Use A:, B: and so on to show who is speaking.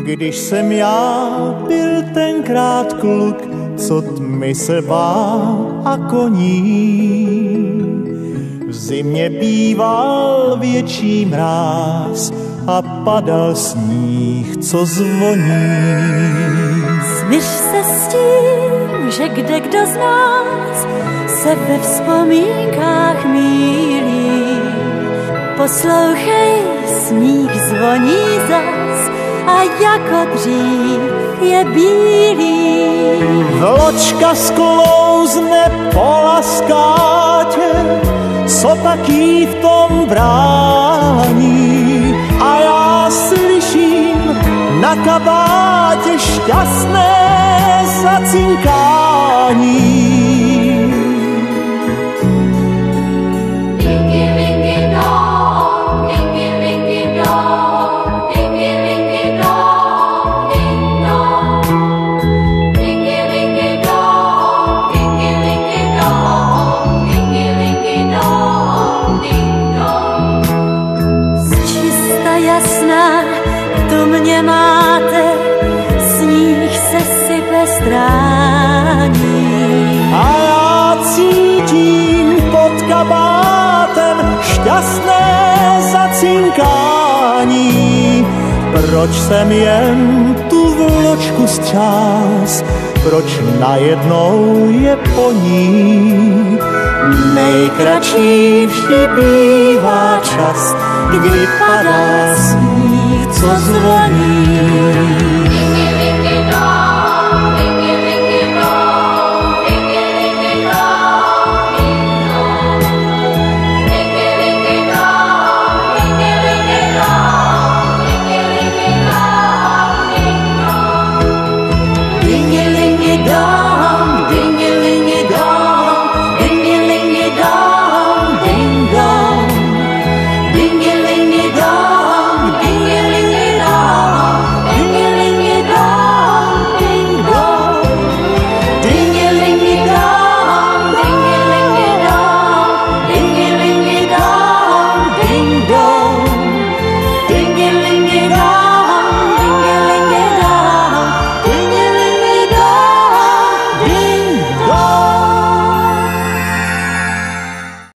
A: Když jsem já byl tenkrát kluk, co tmy se bál a koní, v zimě býval větší mráz a padal sníh, co zvoní.
B: Smíř se s tím, že kdo z nás se ve vzpomínkách mýlí. Poslouchej, sníh zvoní zas a jako dřív je bílý.
A: Vločka sklouzne po laskátě, co pak jí v tom brání. A já slyším na kabátě šťastné zacinkání.
B: Mě máte, sníh se sype strání.
A: A já cítím pod kabátem šťastné zacinkání. Proč jsem jen tu vločku střás, proč najednou je po ní? Nejkratší vždy bývá čas, kdy padá sníh, co zvoní.